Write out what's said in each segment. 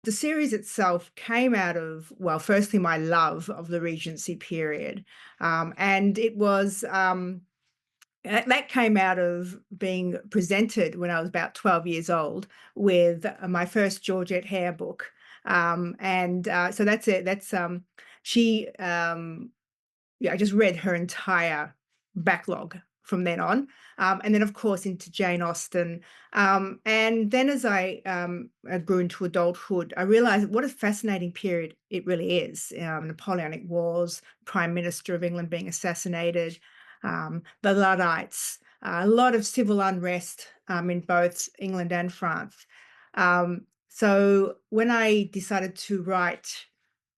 the series itself came out of, well, firstly, my love of the Regency period. And it was that came out of being presented when I was about 12 years old with my first Georgette Hare book. So that's it. She yeah, I just read her entire backlog from then on. And then, of course, into Jane Austen. And then as I grew into adulthood, I realized what a fascinating period it really is. Napoleonic Wars, Prime Minister of England being assassinated, the Luddites, a lot of civil unrest in both England and France. So when I decided to write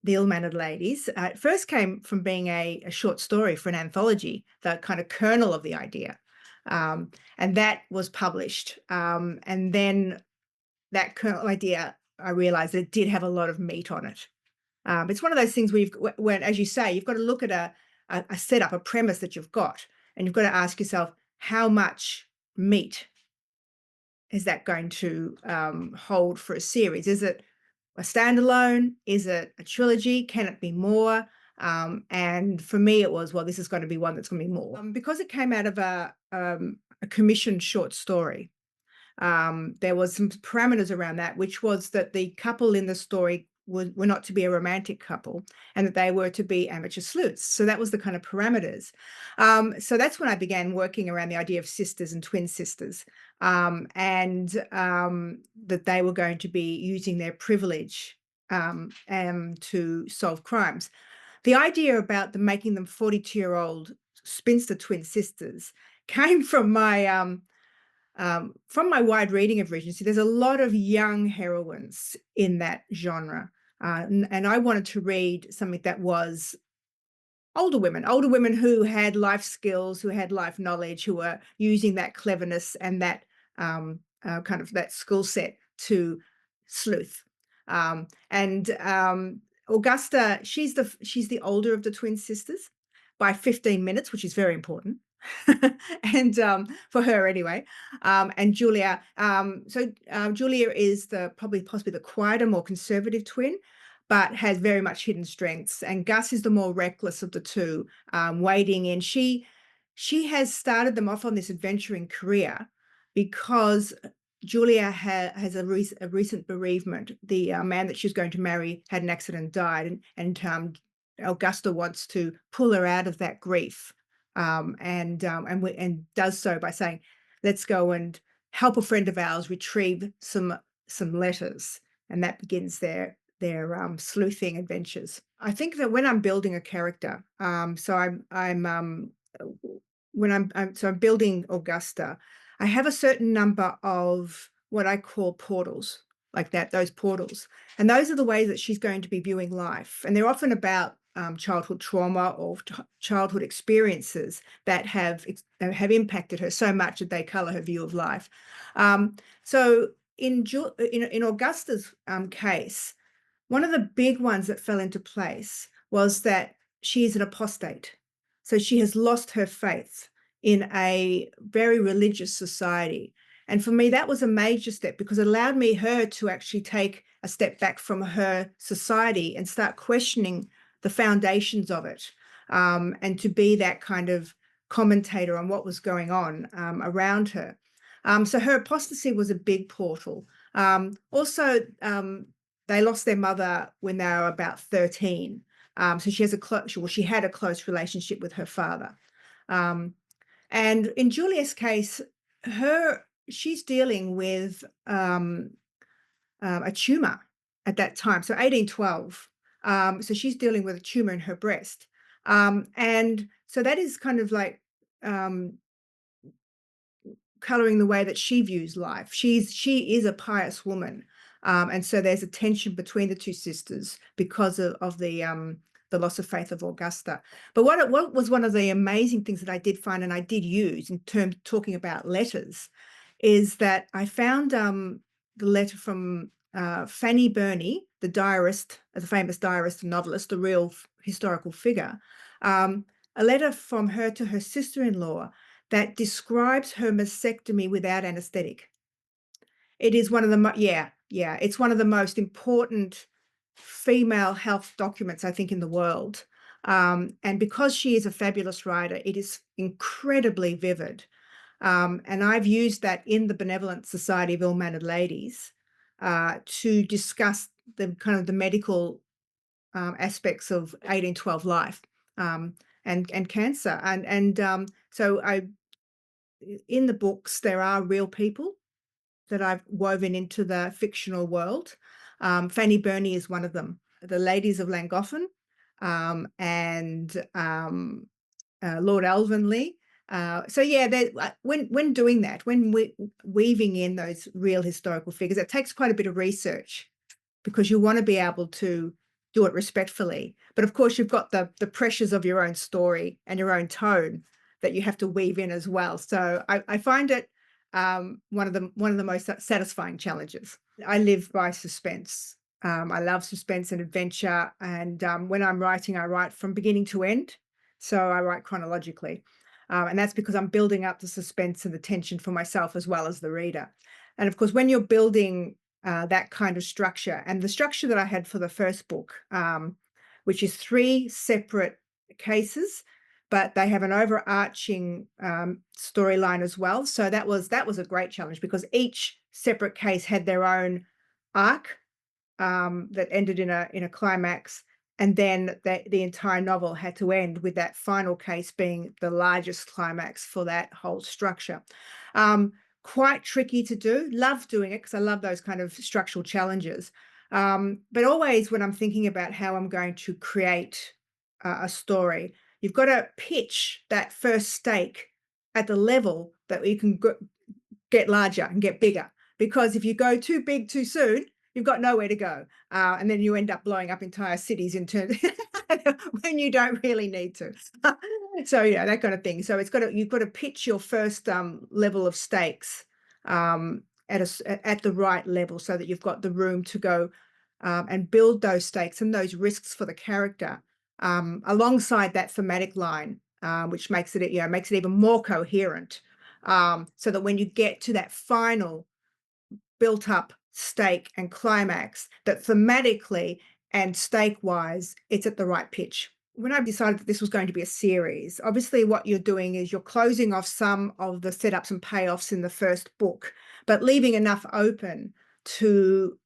the Ill-Mannered Ladies. It first came from being a short story for an anthology, the kind of kernel of the idea. And that was published. And then that kernel idea, I realized it did have a lot of meat on it. It's one of those things where when, as you say, you've got to look at a setup, a premise that you've got, and you've got to ask yourself, how much meat is that going to hold for a series? Is it a standalone? Is it a trilogy? Can it be more? And for me, it was, well, this is going to be one that's going to be more. Because it came out of a commissioned short story, there was some parameters around that, which was that the couple in the story were not to be a romantic couple and that they were to be amateur sleuths. So that was the kind of parameters. So that's when I began working around the idea of sisters and twin sisters, and that they were going to be using their privilege to solve crimes. The idea about them making them 42-year-old spinster twin sisters came from my wide reading of Regency. There's a lot of young heroines in that genre. And I wanted to read something that was older women who had life skills, who had life knowledge, who were using that cleverness and that kind of that skill set to sleuth. And Augusta, she's the older of the twin sisters by 15 minutes, which is very important. And for her anyway. And Julia, Julia is possibly the quieter, more conservative twin, but has very much hidden strengths. And Gus is the more reckless of the two, wading in. She has started them off on this adventuring career because Julia has a recent bereavement. The man that she's going to marry had an accident and died, and Augusta wants to pull her out of that grief, and does so by saying, "Let's go and help a friend of ours retrieve some letters," and that begins their sleuthing adventures. I think that when I'm building a character, so I'm when I'm building Augusta, I have a certain number of what I call portals, like that, those portals. And those are the ways that she's going to be viewing life. And they're often about childhood trauma or childhood experiences that have impacted her so much that they color her view of life. So in Augusta's case, one of the big ones that fell into place was that she is an apostate. So she has lost her faith in a very religious society. And for me, that was a major step because it allowed her to actually take a step back from her society and start questioning the foundations of it, and to be that kind of commentator on what was going on around her. So her apostasy was a big portal. Also, they lost their mother when they were about 13. So she had a close relationship with her father. And in Julia's case, she's dealing with a tumor at that time, so 1812. So she's dealing with a tumor in her breast. And so that is kind of like coloring the way that she views life. She is a pious woman. And so there's a tension between the two sisters because of the loss of faith of Augusta. But what was one of the amazing things that I did find and I did use in terms of talking about letters is that I found the letter from Fanny Burney, the diarist, the famous diarist and novelist, a real historical figure, a letter from her to her sister-in-law that describes her mastectomy without anesthetic. It is one of the yeah, yeah, it's one of the most important female health documents, I think, in the world. And because she is a fabulous writer, it is incredibly vivid. And I've used that in the Benevolent Society of Ill-Mannered Ladies to discuss the kind of the medical aspects of 1812 life, um, and cancer. So in the books, there are real people that I've woven into the fictional world. Fanny Burney is one of them. The Ladies of Llangoffen, and Lord Alvanley. So yeah, when doing that, when we weaving in those real historical figures, it takes quite a bit of research because you want to be able to do it respectfully. But of course, you've got the pressures of your own story and your own tone that you have to weave in as well. So I find it one of the most satisfying challenges. I live by suspense. I love suspense and adventure, and when I'm writing, I write from beginning to end. So I write chronologically, and that's because I'm building up the suspense and the tension for myself as well as the reader. And of course, when you're building that kind of structure, and the structure that I had for the first book, which is 3 separate cases, but they have an overarching storyline as well. So that was a great challenge because each separate case had their own arc that ended in a climax, and then the entire novel had to end with that final case being the largest climax for that whole structure. Quite tricky to do. Love doing it because I love those kind of structural challenges. But always when I'm thinking about how I'm going to create a story, you've got to pitch that first stake at the level that you can get larger and get bigger. Because if you go too big too soon, you've got nowhere to go. And then you end up blowing up entire cities in terms when you don't really need to. So yeah, that kind of thing. So you've got to pitch your first level of stakes at the right level so that you've got the room to go and build those stakes and those risks for the character alongside that thematic line, which makes it even more coherent. So that when you get to that final built up stake and climax, that thematically and stake wise, it's at the right pitch. When I decided that this was going to be a series, obviously what you're doing is you're closing off some of the setups and payoffs in the first book, but leaving enough open to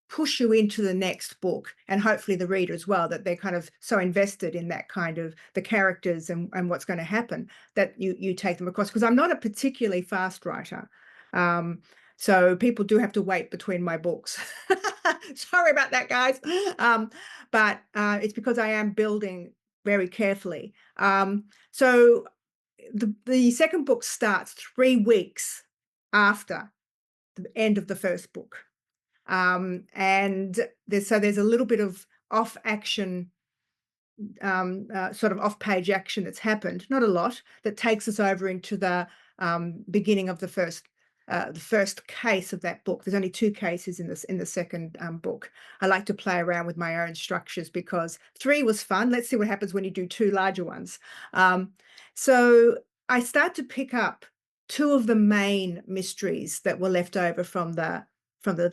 push you into the next book, and hopefully the reader as well, that they're kind of so invested in that kind of the characters and what's going to happen that you take them across. Because I'm not a particularly fast writer. So people do have to wait between my books. Sorry about that, guys. But it's because I am building very carefully. So the second book starts 3 weeks after the end of the first book. And there's a little bit of off action, sort of off page action that's happened, not a lot, that takes us over into the beginning of the first case of that book. There's only 2 cases in the second book. I like to play around with my own structures because 3 was fun. Let's see what happens when you do 2 larger ones. So I start to pick up 2 of the main mysteries that were left over from the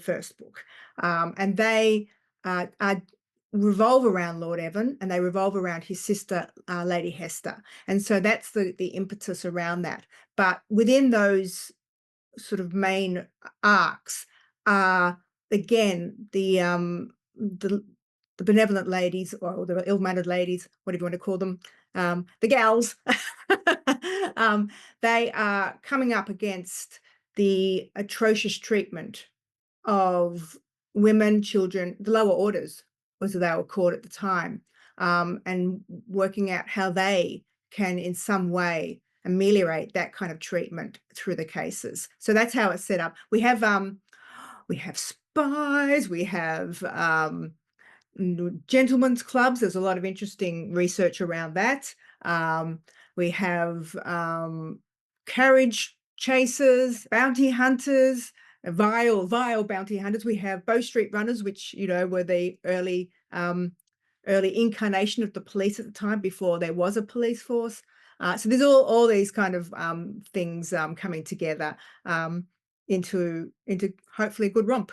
first book, and they revolve around Lord Evan, and they revolve around his sister, Lady Hester, and so that's the impetus around that. But within those sort of main arcs are again the benevolent ladies or the ill-mannered ladies, whatever you want to call them, the gals. They are coming up against the atrocious treatment of women, children, the lower orders, as they were called at the time, and working out how they can in some way ameliorate that kind of treatment through the cases. So that's how it's set up. We have spies, we have gentlemen's clubs. There's a lot of interesting research around that. We have carriage chasers, bounty hunters, vile bounty hunters. We have Bow Street runners, which were the early incarnation of the police at the time before there was a police force. So there's all these kind of things coming together. into hopefully a good romp.